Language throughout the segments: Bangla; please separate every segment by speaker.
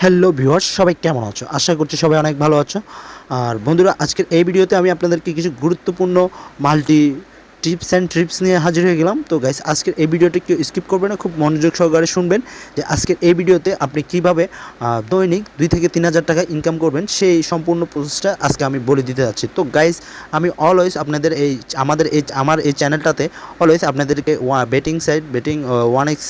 Speaker 1: হ্যালো ভিউয়ার্স, সবাই কেমন আছো? আশা করছি সবাই অনেক ভালো আছো। আর বন্ধুরা, আজকের এই ভিডিওতে আমি আপনাদেরকে কিছু গুরুত্বপূর্ণ মাল্টি টিপস অ্যান্ড ট্রিপস নিয়ে হাজির হয়ে গেলাম। তো গাইস, আজকের এই ভিডিওটি কেউ স্কিপ করবে না, খুব মনোযোগ সহকারে শুনবেন যে আজকের এই ভিডিওতে আপনি কীভাবে দৈনিক 2 থেকে 3,000 টাকা ইনকাম করবেন, সেই সম্পূর্ণ প্রসেসটা আজকে আমি বলে দিতে যাচ্ছি। তো গাইস, আমি অলওয়েজ আপনাদের আমার এই চ্যানেলটাতে অলওয়েজ আপনাদেরকে betting site, betting 1x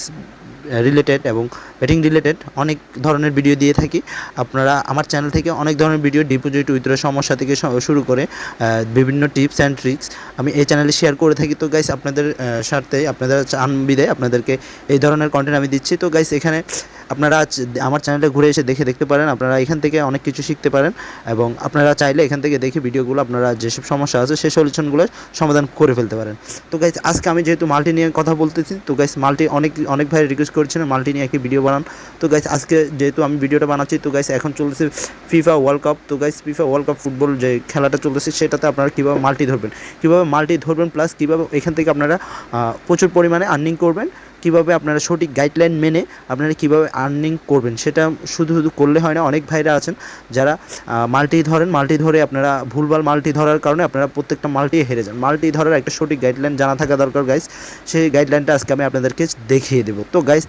Speaker 1: related এবং ব্যাটিং রিলেটেড অনেক ধরনের ভিডিও দিয়ে থাকি। আপনারা আমার চ্যানেল থেকে অনেক ধরনের ভিডিও, ডিপোজিট উইথড্র সমস্যা থেকে শুরু করে বিভিন্ন টিপস অ্যান্ড ট্রিক্স আমি এই চ্যানেলে শেয়ার করে থাকি। তো গাইস, আপনাদের স্বার্থে, আপনাদের চান বিদায় আপনাদেরকে এই ধরনের কন্টেন্ট আমি দিচ্ছি। তো গাইস, এখানে আপনারা আমার চ্যানেলে ঘুরে এসে দেখতে পারেন। আপনারা এখান থেকে অনেক কিছু শিখতে পারেন এবং আপনারা চাইলে এখান থেকে দেখে ভিডিওগুলো, আপনারা যেসব সমস্যা আছে সেই সলিউশনগুলো সমাধান করে ফেলতে পারেন। তো গাইস, আজকে আমি যেহেতু মাল্টি নিয়ে কথা বলতেছি, তো গাইস মাল্টি অনেক ভাই রিকোয়েস্ট করেছিলেন মাল্টি নিয়ে একটি ভিডিও বানান। তো গাইস, আজকে যেহেতু আমি ভিডিওটা বানাচ্ছি, তো গাইস এখন চলতেছে ফিফা ওয়ার্ল্ড কাপ। তো guys, FIFA world cup football যে খেলাটা চলতেছে, সেটাতে আপনারা কীভাবে মাল্টি ধরবেন, প্লাস কীভাবে এখান থেকে আপনারা প্রচুর পরিমাণে আর্নিং করবেন, কীভাবে আপনারা সঠিক গাইডলাইন মেনে আপনারা কীভাবে আর্নিং করবেন, সেটা শুধু করলে হয় না। অনেক ভাইরা আছেন যারা মাল্টি ধরে আপনারা ভুলভাল মাল্টি ধরার কারণে আপনারা প্রত্যেকটা মাল্টি হেরে যান। মাল্টি ধরার একটা সঠিক গাইডলাইন জানা থাকা দরকার গাইস। সেই গাইডলাইনটা আজকে আমি আপনাদেরকে দেখিয়ে দেবো। তো গাইস,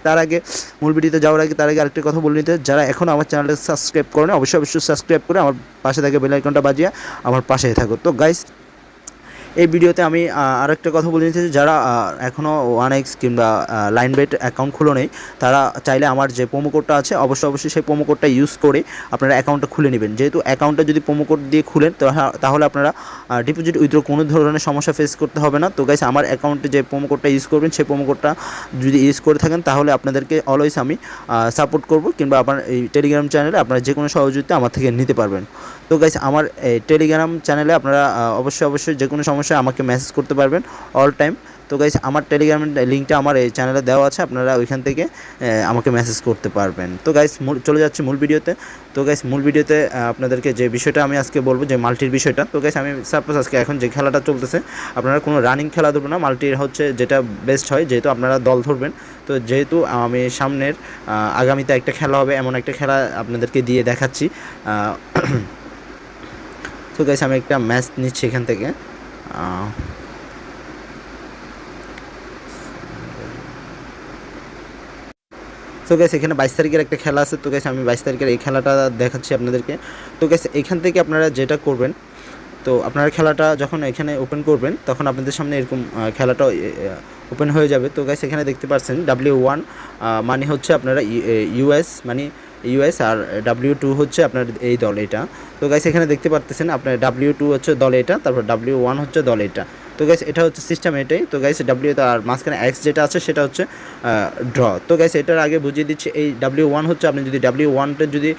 Speaker 1: মূল ভিডিওতে যাওয়ার আগে আরেকটা কথা বলে নিতে, যারা এখন আমার চ্যানেলটা সাবস্ক্রাইব করেন, অবশ্যই সাবস্ক্রাইব করে আমার পাশে থাকে বেল আইকনটা বাজিয়ে আমার পাশেই থাকো। তো গাইস, এই ভিডিওতে আমি আরেকটা কথা বলে নিতে, যারা এখনও 1x কিংবা লাইনবেট অ্যাকাউন্ট খুলে নেই, তারা চাইলে আমার যে প্রোমো কোডটা আছে অবশ্যই সেই প্রোমো কোডটা ইউজ করে আপনারা অ্যাকাউন্টটা খুলে নেবেন। যেহেতু অ্যাকাউন্টটা যদি প্রোমো কোড দিয়ে খুলেন, তাহলে আপনারা ডিপোজিট উইথড্র কোনো ধরনের সমস্যা ফেস করতে হবে না। তো গাইস, আমার অ্যাকাউন্টে যে প্রোমো কোডটা ইউজ করবেন, সেই প্রোমো কোডটা যদি ইউজ করে থাকেন, তাহলে আপনাদেরকে অলওয়েজ আমি সাপোর্ট করব, কিংবা আপনার এই টেলিগ্রাম চ্যানেলে আপনারা যে কোনো সহযোগিতা আমার থেকে নিতে পারবেন। তো গাইস, আমার এই টেলিগ্রাম চ্যানেলে আপনারা অবশ্যই যে কোনো সমস্যায় আমাকে মেসেজ করতে পারবেন অল টাইম। তো গাইস, আমার টেলিগ্রামের লিঙ্কটা আমার এই চ্যানেলে দেওয়া আছে, আপনারা ওইখান থেকে আমাকে মেসেজ করতে পারবেন। তো গাইস, চলে যাচ্ছি মূল ভিডিওতে। তো গাইস, মূল ভিডিওতে আপনাদেরকে যে বিষয়টা আমি আজকে বলবো, যে মাল্টির বিষয়টা। তো গাইস, আমি সাপোজ আজকে এখন যে খেলাটা চলতেছে, আপনারা কোনো রানিং খেলা ধরবেন না, মাল্টির হচ্ছে যেটা বেস্ট হয়, যেহেতু আপনারা দল ধরবেন। তো যেহেতু আমি সামনের আগামীতে একটা খেলা হবে, এমন একটা খেলা আপনাদেরকে দিয়ে দেখাচ্ছি। তো গাইস, আমি একটা ম্যাচ নিচ্ছি এখান থেকে। তো গাইস, এখানে 22 তারিখের একটা খেলা আছে। তো গাইস, আমি 22 তারিখের এই খেলাটা দেখাচ্ছি আপনাদেরকে। তো গাইস, এখান থেকে আপনারা যেটা করবেন, তো আপনারা খেলাটা যখন এখানে ওপেন করবেন, তখন আপনাদের সামনে এরকম খেলাটা ওপেন হয়ে যাবে। তো গাইস, এখানে দেখতে পাচ্ছেন W1 মানে হচ্ছে আপনারা ইউএস, মানে ইউএস, আর W2 হচ্ছে আপনার এই দল এটা। তো গাইস, এখানে দেখতে পাচ্ছেন আপনার W2 হচ্ছে দল এটা, তারপর W1 হচ্ছে দল এটা। তো গাইস, এটা হচ্ছে সিস্টেম এটাই। তো গাইস, W আর মাঝখানে X যেটা আছে সেটা হচ্ছে ড্র। তো গাইস, এটার আগে বুঝিয়ে দিচ্ছি, এই W1 হচ্ছে, আপনি যদি W1টা যদি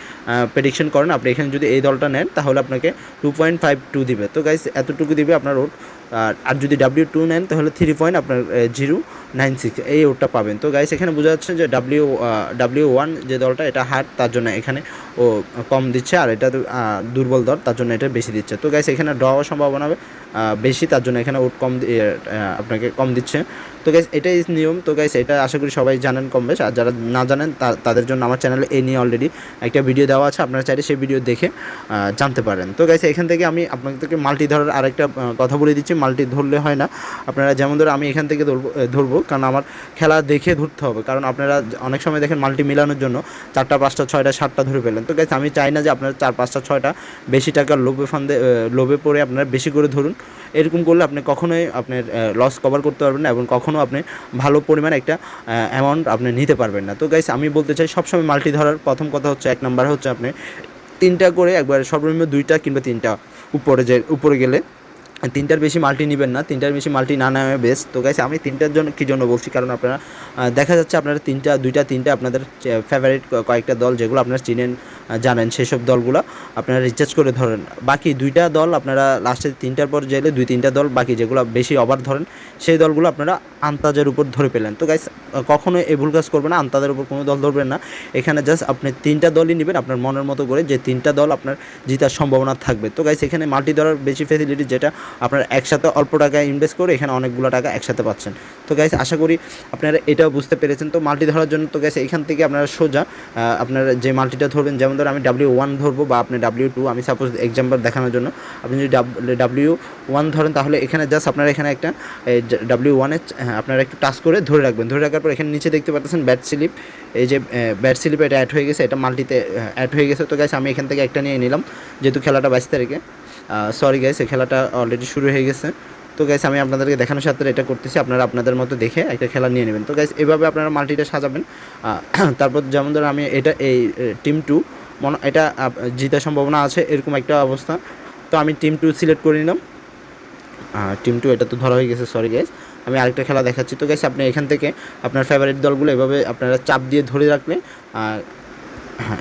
Speaker 1: প্রেডিকশন করেন, আপনি এখানে যদি এই দলটা নেন, তাহলে আপনাকে 2.52 দিবে। তো গাইস, এতটুকু দিবে আপনার ওট। আর যদি W2 নেন, তাহলে 3 পয়েন্ট আপনার 0.96 এই ওটটা পাবেন। তো গাইস, এখানে বোঝা যাচ্ছে যে W1 যে দলটা, এটা হার্ড, তার জন্য এখানে ও কম দিচ্ছে, আর এটা দুর্বল দল, তার জন্য এটা বেশি দিচ্ছে। তো গাইস, এখানে ড্র হওয়ার সম্ভাবনা বেশি, তার জন্য এখানে ওট আপনাকে কম দিচ্ছে। তো গাইস, এটাই নিয়ম। তো গাইস, এটা আশা করি সবাই জানেন কম বেশ, আর যারা না জানেন তাদের জন্য আমার চ্যানেলে এই নিয়ে অলরেডি একটা ভিডিও দেওয়া আছে, আপনারা চাইলে সেই ভিডিও দেখে জানতে পারেন। তো গাইস, এখান থেকে আমি আপনাদেরকে মাল্টি ধরার আরেকটা কথা বলে দিচ্ছি। মাল্টি ধরলে হয় না, আপনারা যেমন ধরে আমি এখান থেকে ধরবো, কারণ আমার খেলা দেখে ধরতে হবে। কারণ আপনারা অনেক সময় দেখেন মাল্টি মিলানোর জন্য 4টা 5টা 6টা 7টা ধরে ফেলেন। তো গাইস, আমি চাই না যে আপনারা 4 5টা 6টা বেশি টাকার লোভে পড়ে আপনারা বেশি করে ধরুন। এরকম করলে আপনি কখনোই আপনার লস কভার করতে পারবেন না, এবং কখনও আপনি ভালো পরিমাণে একটা অ্যামাউন্ট আপনি নিতে পারবেন না। তো গাইস, আমি বলতে চাই, সবসময় মাল্টি ধরার প্রথম কথা হচ্ছে, 1 নাম্বার হচ্ছে আপনি 3টা করে, একবার সর্বনিম্ন 2টা কিংবা 3টা, উপরে গেলে 3টার বেশি মাল্টি নেবেন না, 3টার বেশি মাল্টি না নেওয়া বেস্ট। তো গাইস, আমি 3টার জন্য কী জন্য বলছি, কারণ আপনারা দেখা যাচ্ছে আপনারা 2টা 3টা আপনাদের ফেভারিট কয়েকটা দল, যেগুলো আপনারা চিনেন, জানেন সেসব দলগুলো আপনারা রিচার্জ করে ধরেন। বাকি 2টা দল আপনারা লাস্টে 3টার পর গেলে 2-3টা দল বাকি যেগুলো বেশি ওভার ধরেন সেই দলগুলো আপনারা আন্তাজের উপর ধরে পেলেন। তো গাইস কখনো এই ভুল কাজ করবেন না, আন্তাজের উপর কোনো দল ধরবেন না। এখানে জাস্ট আপনি 3টা দলই নেবেন আপনার মনের মতো করে, যে 3টা দল আপনার জেতার সম্ভাবনা থাকবে। তো গাইস এখানে মাল্টি ধরার বেশি ফ্যাসিলিটি, যেটা আপনার একসাথে অল্প টাকা ইনভেস্ট করে এখানে অনেকগুলো টাকা একসাথে পাচ্ছেন। তো গাইস আশা করি আপনারা এটাও বুঝতে পেরেছেন। তো মাল্টি ধরার জন্য তো গাইস এখান থেকে আপনারা সোজা আপনারা যে মাল্টিটা ধরবেন, যেমন ধরো আমি W1 ধরবো বা আপনি W2, আমি সাপোজ এক্সাম্পল দেখানোর জন্য আপনি যদি W1 ধরেন তাহলে এখানে জাস্ট আপনারা এখানে একটা W1-এ আপনারা একটু টাচ করে ধরে রাখবেন। ধরে রাখার পর এখানে নিচে দেখতে পাচ্ছেন ব্যাট স্লিপ, এই যে ব্যাট স্লিপ এটা অ্যাড হয়ে গেছে, এটা মাল্টিতে অ্যাড হয়ে গেছে। তো গাইস আমি এখান থেকে একটা নিয়ে নিলাম, যেহেতু খেলাটা 22 তারিখে, সরি গাইস এই খেলাটা অলরেডি শুরু হয়ে গেছে। তো গাইস আমি আপনাদেরকে দেখানোর সাথে এটা করতেছি, আপনারা আপনাদের মতো দেখে একটা খেলা নিয়ে নেবেন। তো গাইস এভাবে আপনারা মাল্টিটা সাজাবেন। তারপর যেমন ধরুন আমি এটা এই টিম 2 এটা জেতার সম্ভাবনা আছে এরকম একটা অবস্থা। তো আমি টিম 2 সিলেক্ট করে নিলাম। টিম 2 এটা তো ধরা হয়ে গেছে, সরি গাইস আমি আরেকটা খেলা দেখাচ্ছি। তো গাইস আপনি এখান থেকে আপনার ফেভারিট দলগুলো এভাবে আপনারা চাপ দিয়ে ধরে রাখলে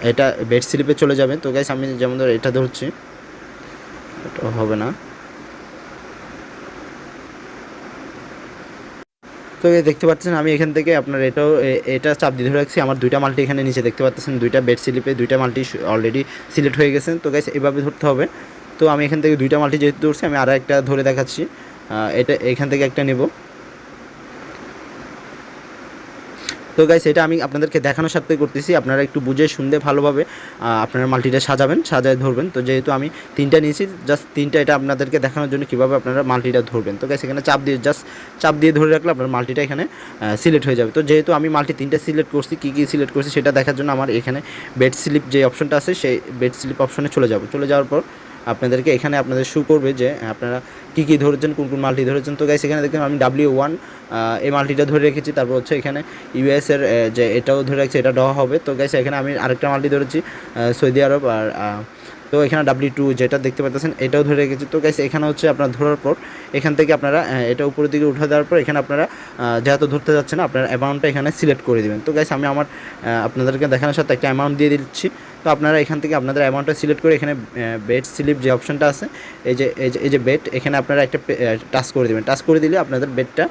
Speaker 1: এটা বেট স্লিপে চলে যাবে। তো গাইস আমি যেমন ধরো এটা ধরছি, এটা হবে না। তো দেখতে পাচ্ছেন আমি এখান থেকে আপনার এটা চাপ দিয়ে ধরে রাখছি। আমার 2টা মাল্টি এখানে নিচে দেখতে পাচ্ছেন, 2টা বেড স্লিপে 2টা মাল্টি অলরেডি সিলেক্ট হয়ে গেছে। তো গাইস এভাবে ধরতে হবে। তো আমি এখান থেকে 2টা মাল্টি যেহেতু ধরছি, আমি আরও একটা ধরে দেখাচ্ছি। এটা এখান থেকে একটা নেব। তো গাইস এটা আমি আপনাদেরকে দেখানোর সাথে করতেছি, আপনারা একটু বুঝে শুনতে ভালোভাবে আপনারা মাল্টিটা সাজাবেন, সাজায় ধরবেন। তো যেহেতু আমি 3টা নিয়েছি, জাস্ট 3টা এটা আপনাদেরকে দেখানোর জন্য কীভাবে আপনারা মাল্টিটা ধরবেন। তো গাইস এখানে চাপ দিয়ে ধরে রাখলে আপনার মাল্টিটা এখানে সিলেক্ট হয়ে যাবে। তো যেহেতু আমি মাল্টি 3টা সিলেক্ট করছি, কী সিলেক্ট করছি সেটা দেখার জন্য আমার এখানে বেড স্লিপ যে অপশনটা আছে সেই বেড স্লিপ অপশনে চলে যাওয়ার পর আপনাদেরকে এখানে আপনাদের শো করবে যে আপনারা কী ধরেছেন, কোন মাল্টি ধরেছেন। তো গাইস এখানে দেখবেন আমি W1 এই মাল্টিটা ধরে রেখেছি। তারপর হচ্ছে এখানে ইউএসের যে এটাও ধরে রাখছি, এটা দেওয়া হবে। তো গাইস এখানে আমি আরেকটা মাল্টি ধরেছি সৌদি আরব, আর তো এখানে W2 যেটা দেখতে পাচ্ছেন এটাও ধরে রেখেছি। তো গাইস এখানে হচ্ছে আপনারা ধরার পর এখান থেকে আপনারা এটা উপরের দিকে উঠে দেওয়ার পর এখানে আপনারা যেহেতু ধরতে যাচ্ছে না, আপনার অ্যামাউন্টটা এখানে সিলেক্ট করে দেবেন। তো গাইস আমি আমার আপনাদেরকে দেখানোর সাথে একটা অ্যামাউন্ট দিয়ে দিচ্ছি। তো আপনারা এখান থেকে আপনাদের অ্যামাউন্টটা সিলেক্ট করে এখানে বেট স্লিপ যে অপশনটা আছে, এই যে বেট, এখানে আপনারা একটা টাচ করে দেবেন। টাচ করে দিলে আপনাদের বেটটা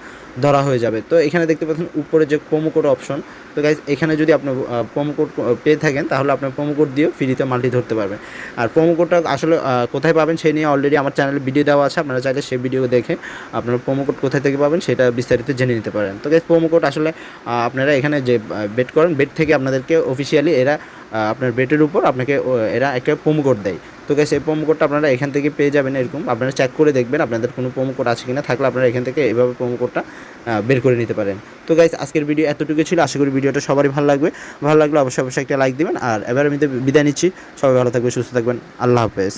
Speaker 1: ধরা হয়ে যাবে। তো এখানে দেখতে পাচ্ছেন উপরে যে প্রোমো কোড অপশন। তো গাইস এখানে যদি আপনি প্রোমো কোড পেয়ে থাকেন তাহলে আপনার প্রোমো কোড দিয়েও ফ্রিতে মাল্টি ধরতে পারবেন। আর প্রোমো কোডটা আসলে কোথায় পাবেন সেই নিয়ে অলরেডি আমার চ্যানেলে ভিডিও দেওয়া আছে, আপনারা চাইলে সেই ভিডিও দেখে আপনারা প্রোমো কোড কোথায় থেকে পাবেন সেটা বিস্তারিত জেনে নিতে পারেন। তো গাইস প্রোমো কোড আসলে আপনারা এখানে যে বেট করেন, বেট থেকে আপনাদেরকে অফিসিয়ালি এরা আপনার বেটের উপর আপনাকে এরা একটা প্রোমো কোড দেয়। তো গাইস এই প্রোমো কোডটা আপনারা এখান থেকে পেয়ে যাবেন। এরকম আপনারা চেক করে দেখবেন আপনাদের কোনো প্রোমো কোড আছে কিনা, থাকলে আপনারা এখান থেকে এভাবে প্রোমো কোডটা বের করে নিতে পারেন। তো গাইস আজকের ভিডিও এতটুকু ছিল, আশা করি ভিডিওটা সবারই ভালো লাগলে অবশ্যই একটা লাইক দিবেন। আর এবার আমি বিদায় নিচ্ছি, সবাই ভালো থাকবেন, সুস্থ থাকবেন, আল্লাহ হাফেজ।